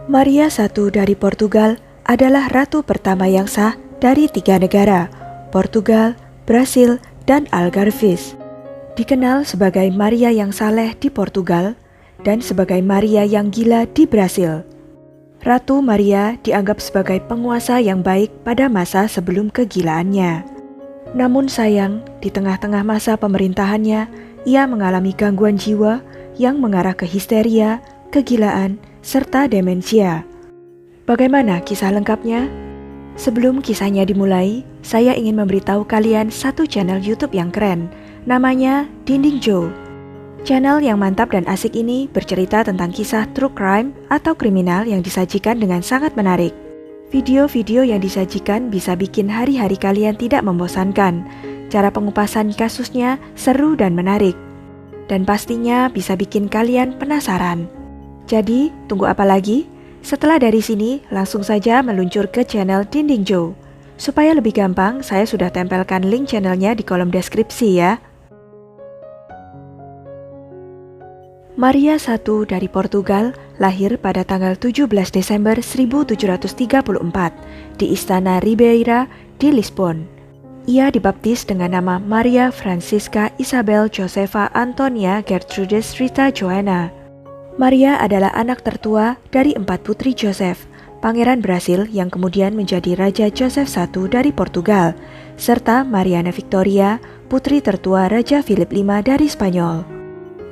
Maria I dari Portugal adalah ratu pertama yang sah dari 3 negara, Portugal, Brasil, dan Algarves. Dikenal sebagai Maria yang saleh di Portugal dan sebagai Maria yang gila di Brasil. Ratu Maria dianggap sebagai penguasa yang baik pada masa sebelum kegilaannya. Namun sayang, di tengah-tengah masa pemerintahannya, ia mengalami gangguan jiwa yang mengarah ke histeria, kegilaan, serta demensia. Bagaimana kisah lengkapnya? Sebelum kisahnya dimulai, saya ingin memberitahu kalian satu channel YouTube yang keren, namanya Dinding Joe. Channel yang mantap dan asik ini bercerita tentang kisah true crime atau kriminal yang disajikan dengan sangat menarik. Video-video yang disajikan bisa bikin hari-hari kalian tidak membosankan. Cara pengupasan kasusnya seru dan menarik. Dan pastinya bisa bikin kalian penasaran. Jadi, tunggu apa lagi? Setelah dari sini, langsung saja meluncur ke channel Dinding Joe. Supaya lebih gampang, saya sudah tempelkan link channelnya di kolom deskripsi ya. Maria I dari Portugal lahir pada tanggal 17 Desember 1734 di Istana Ribeira di Lisbon. Ia dibaptis dengan nama Maria Francisca Isabel Josefa Antonia Gertrudis Rita Joanna. Maria adalah anak tertua dari 4 putri Joseph, pangeran Brasil yang kemudian menjadi Raja Joseph I dari Portugal, serta Mariana Victoria, putri tertua Raja Philip V dari Spanyol.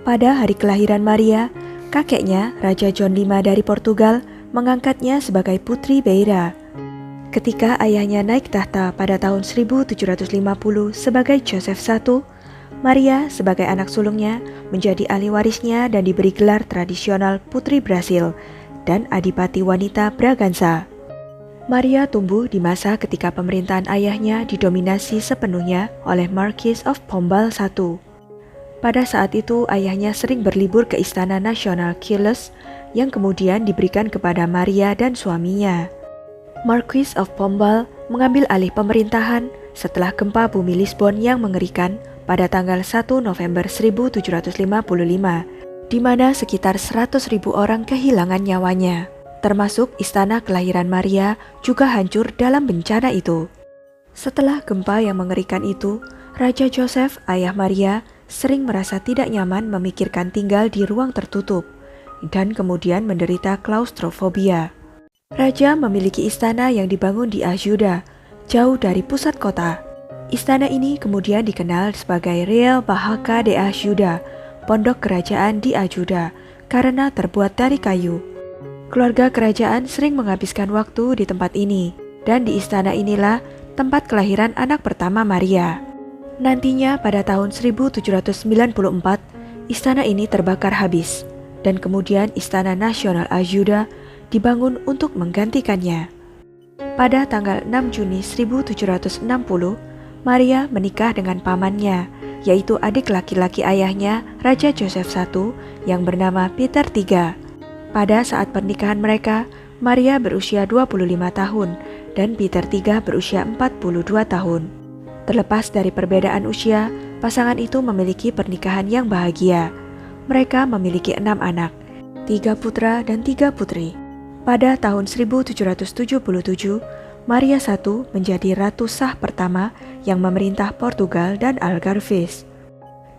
Pada hari kelahiran Maria, kakeknya, Raja John V dari Portugal, mengangkatnya sebagai putri Beira. Ketika ayahnya naik tahta pada tahun 1750 sebagai Joseph I, Maria sebagai anak sulungnya menjadi ahli warisnya dan diberi gelar tradisional Putri Brasil dan Adipati Wanita Braganza. Maria tumbuh di masa ketika pemerintahan ayahnya didominasi sepenuhnya oleh Marquis of Pombal I. Pada saat itu ayahnya sering berlibur ke Istana Nasional Quilmes yang kemudian diberikan kepada Maria dan suaminya. Marquis of Pombal mengambil alih pemerintahan setelah gempa bumi Lisbon yang mengerikan pada tanggal 1 November 1755, di mana sekitar 100.000 orang kehilangan nyawanya, termasuk istana kelahiran Maria juga hancur dalam bencana itu. Setelah gempa yang mengerikan itu, Raja Joseph, ayah Maria, sering merasa tidak nyaman memikirkan tinggal di ruang tertutup, dan kemudian menderita klaustrofobia. Raja memiliki istana yang dibangun di Ajuda, jauh dari pusat kota. Istana ini kemudian dikenal sebagai Real Barraca de Ajuda, pondok kerajaan di Ajuda, karena terbuat dari kayu. Keluarga kerajaan sering menghabiskan waktu di tempat ini, dan di istana inilah tempat kelahiran anak pertama Maria. Nantinya pada tahun 1794, istana ini terbakar habis, dan kemudian Istana Nasional Ajuda dibangun untuk menggantikannya. Pada tanggal 6 Juni 1760, Maria menikah dengan pamannya, yaitu adik laki-laki ayahnya, Raja Joseph I, yang bernama Peter III. Pada saat pernikahan mereka, Maria berusia 25 tahun dan Peter III berusia 42 tahun. Terlepas dari perbedaan usia, pasangan itu memiliki pernikahan yang bahagia. Mereka memiliki 6 anak, 3 putra dan 3 putri. Pada tahun 1777, Maria I menjadi ratu sah pertama yang memerintah Portugal dan Algarves.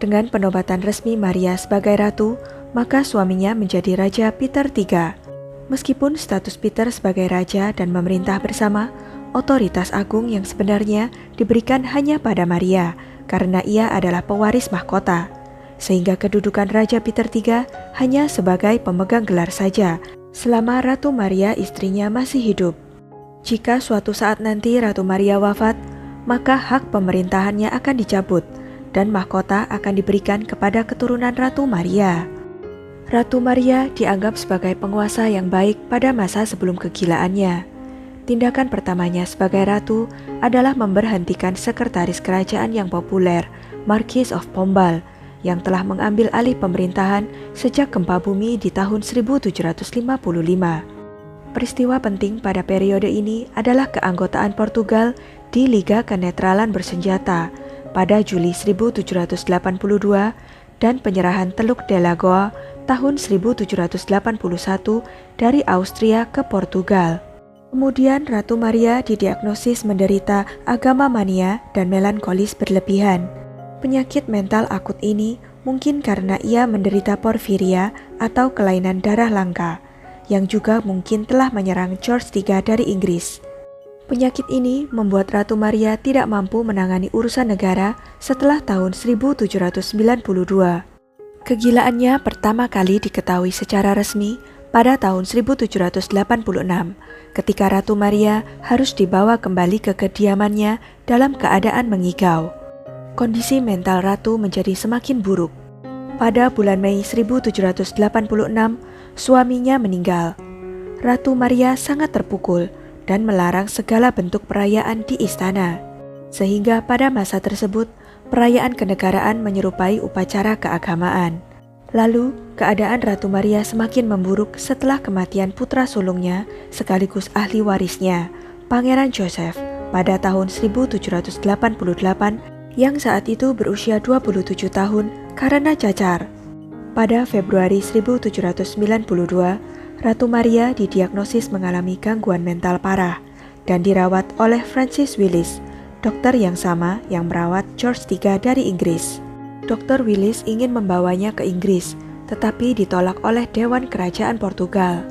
Dengan penobatan resmi Maria sebagai ratu, maka suaminya menjadi Raja Peter III. Meskipun status Peter sebagai raja dan memerintah bersama, otoritas agung yang sebenarnya diberikan hanya pada Maria karena ia adalah pewaris mahkota, sehingga kedudukan Raja Peter III hanya sebagai pemegang gelar saja selama Ratu Maria istrinya masih hidup. Jika suatu saat nanti Ratu Maria wafat, maka hak pemerintahannya akan dicabut dan mahkota akan diberikan kepada keturunan Ratu Maria. Ratu Maria dianggap sebagai penguasa yang baik pada masa sebelum kegilaannya. Tindakan pertamanya sebagai ratu adalah memberhentikan sekretaris kerajaan yang populer, Marquis of Pombal, yang telah mengambil alih pemerintahan sejak gempa bumi di tahun 1755. Peristiwa penting pada periode ini adalah keanggotaan Portugal di Liga Kenetralan Bersenjata pada Juli 1782 dan penyerahan Teluk Delagoa tahun 1781 dari Austria ke Portugal. Kemudian Ratu Maria didiagnosis menderita agama mania dan melankolis berlebihan. Penyakit mental akut ini mungkin karena ia menderita porfiria atau kelainan darah langka, yang juga mungkin telah menyerang George III dari Inggris. Penyakit ini membuat Ratu Maria tidak mampu menangani urusan negara setelah tahun 1792. Kegilaannya pertama kali diketahui secara resmi pada tahun 1786, ketika Ratu Maria harus dibawa kembali ke kediamannya dalam keadaan mengigau. Kondisi mental Ratu menjadi semakin buruk. Pada bulan Mei 1786, suaminya meninggal. Ratu Maria sangat terpukul dan melarang segala bentuk perayaan di istana, sehingga pada masa tersebut perayaan kenegaraan menyerupai upacara keagamaan. Lalu, keadaan Ratu Maria semakin memburuk setelah kematian putra sulungnya sekaligus ahli warisnya, Pangeran Joseph, pada tahun 1788 yang saat itu berusia 27 tahun karena cacar. Pada Februari 1792, Ratu Maria didiagnosis mengalami gangguan mental parah dan dirawat oleh Francis Willis, dokter yang sama yang merawat George III dari Inggris. Dr. Willis ingin membawanya ke Inggris, tetapi ditolak oleh Dewan Kerajaan Portugal.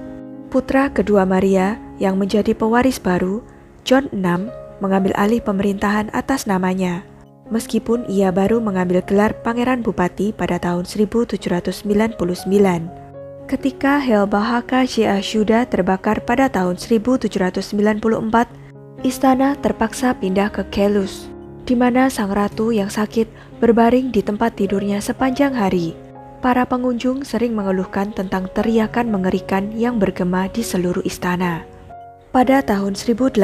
Putra kedua Maria yang menjadi pewaris baru, John VI, mengambil alih pemerintahan atas namanya, meskipun ia baru mengambil gelar Pangeran Bupati pada tahun 1799. Ketika Helbahaka Shuda terbakar pada tahun 1794, istana terpaksa pindah ke Kelus, di mana sang ratu yang sakit berbaring di tempat tidurnya sepanjang hari. Para pengunjung sering mengeluhkan tentang teriakan mengerikan yang bergema di seluruh istana. Pada tahun 1801,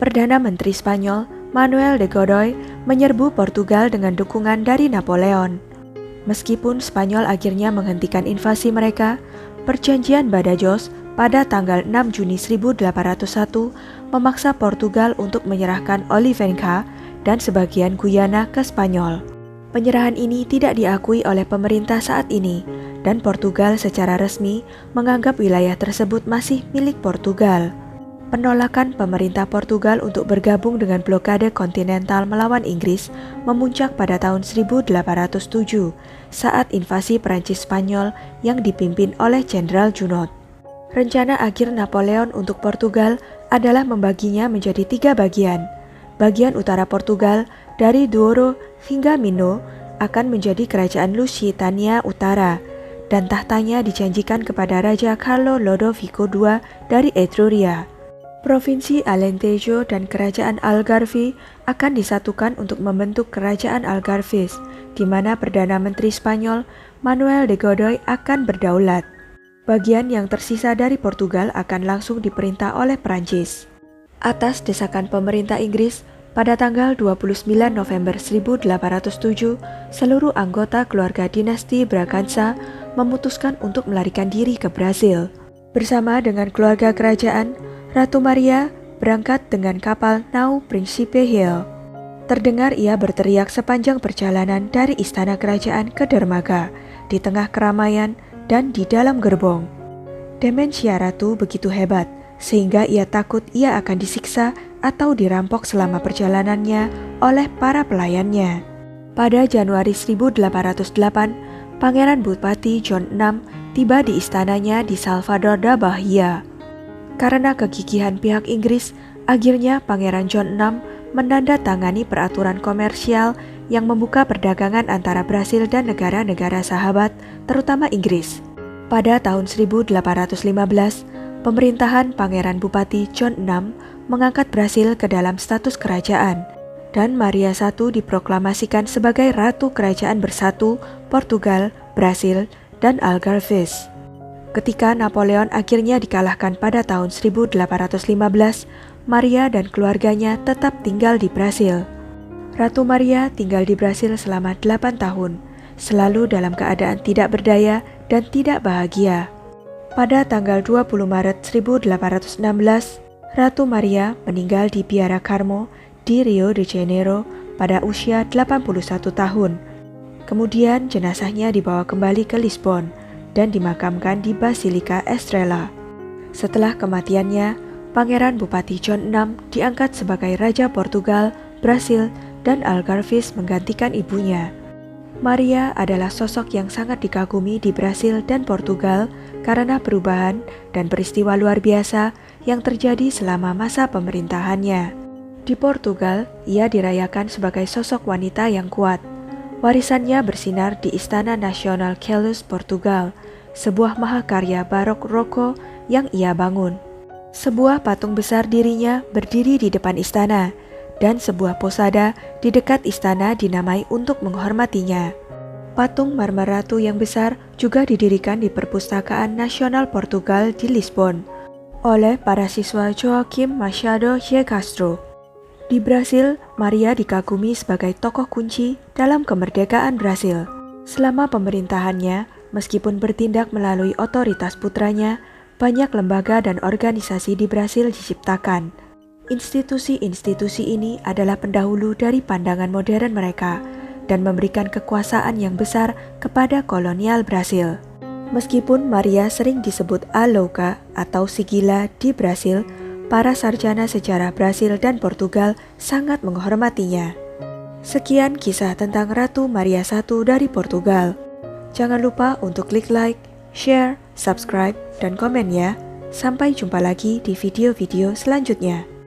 Perdana Menteri Spanyol Manuel de Godoy menyerbu Portugal dengan dukungan dari Napoleon. Meskipun Spanyol akhirnya menghentikan invasi mereka, Perjanjian Badajoz pada tanggal 6 Juni 1801 memaksa Portugal untuk menyerahkan Olivenca dan sebagian Guyana ke Spanyol. Penyerahan ini tidak diakui oleh pemerintah saat ini, dan Portugal secara resmi menganggap wilayah tersebut masih milik Portugal. Penolakan pemerintah Portugal untuk bergabung dengan blokade kontinental melawan Inggris memuncak pada tahun 1807 saat invasi Prancis Spanyol yang dipimpin oleh Jenderal Junot. Rencana akhir Napoleon untuk Portugal adalah membaginya menjadi 3 bagian. Bagian utara Portugal dari Douro hingga Minho akan menjadi kerajaan Lusitania Utara, dan tahtanya dijanjikan kepada Raja Carlo Lodovico II dari Etruria. Provinsi Alentejo dan kerajaan Algarve akan disatukan untuk membentuk kerajaan Algarves, di mana Perdana Menteri Spanyol Manuel de Godoy akan berdaulat. Bagian yang tersisa dari Portugal akan langsung diperintah oleh Prancis. Atas desakan pemerintah Inggris, pada tanggal 29 November 1807, seluruh anggota keluarga dinasti Braganza memutuskan untuk melarikan diri ke Brasil. Bersama dengan keluarga kerajaan, Ratu Maria berangkat dengan kapal Nau Principe Hill. Terdengar ia berteriak sepanjang perjalanan dari istana kerajaan ke dermaga, di tengah keramaian dan di dalam gerbong. Demensia Ratu begitu hebat, sehingga ia takut ia akan disiksa atau dirampok selama perjalanannya oleh para pelayannya. Pada Januari 1808, Pangeran Bupati John VI tiba di istananya di Salvador da Bahia. Karena kegigihan pihak Inggris, akhirnya Pangeran John VI menandatangani peraturan komersial yang membuka perdagangan antara Brasil dan negara-negara sahabat, terutama Inggris. Pada tahun 1815, pemerintahan Pangeran Bupati John VI mengangkat Brasil ke dalam status kerajaan, dan Maria I diproklamasikan sebagai Ratu Kerajaan Bersatu Portugal, Brasil, dan Algarves. Ketika Napoleon akhirnya dikalahkan pada tahun 1815, Maria dan keluarganya tetap tinggal di Brasil. Ratu Maria tinggal di Brasil selama 8 tahun, selalu dalam keadaan tidak berdaya dan tidak bahagia. Pada tanggal 20 Maret 1816, Ratu Maria meninggal di Biara Carmo di Rio de Janeiro pada usia 81 tahun. Kemudian jenazahnya dibawa kembali ke Lisbon dan dimakamkan di Basilika Estrela. Setelah kematiannya, Pangeran Bupati John VI diangkat sebagai Raja Portugal, Brasil, dan Algarves menggantikan ibunya. Maria adalah sosok yang sangat dikagumi di Brasil dan Portugal karena perubahan dan peristiwa luar biasa yang terjadi selama masa pemerintahannya. Di Portugal, ia dirayakan sebagai sosok wanita yang kuat. Warisannya bersinar di Istana Nasional Queluz, Portugal, sebuah mahakarya barok roko yang ia bangun. Sebuah patung besar dirinya berdiri di depan istana, dan sebuah posada di dekat istana dinamai untuk menghormatinya. Patung marmer ratu yang besar juga didirikan di Perpustakaan Nasional Portugal di Lisbon oleh para siswa Joaquim Machado de Castro. Di Brasil, Maria dikagumi sebagai tokoh kunci dalam kemerdekaan Brasil. Selama pemerintahannya, meskipun bertindak melalui otoritas putranya, banyak lembaga dan organisasi di Brasil diciptakan. Institusi-institusi ini adalah pendahulu dari pandangan modern mereka dan memberikan kekuasaan yang besar kepada kolonial Brasil. Meskipun Maria sering disebut A Louca atau si gila di Brasil, para sarjana sejarah Brasil dan Portugal sangat menghormatinya. Sekian kisah tentang Ratu Maria I dari Portugal. Jangan lupa untuk klik like, share, subscribe, dan komen ya. Sampai jumpa lagi di video-video selanjutnya.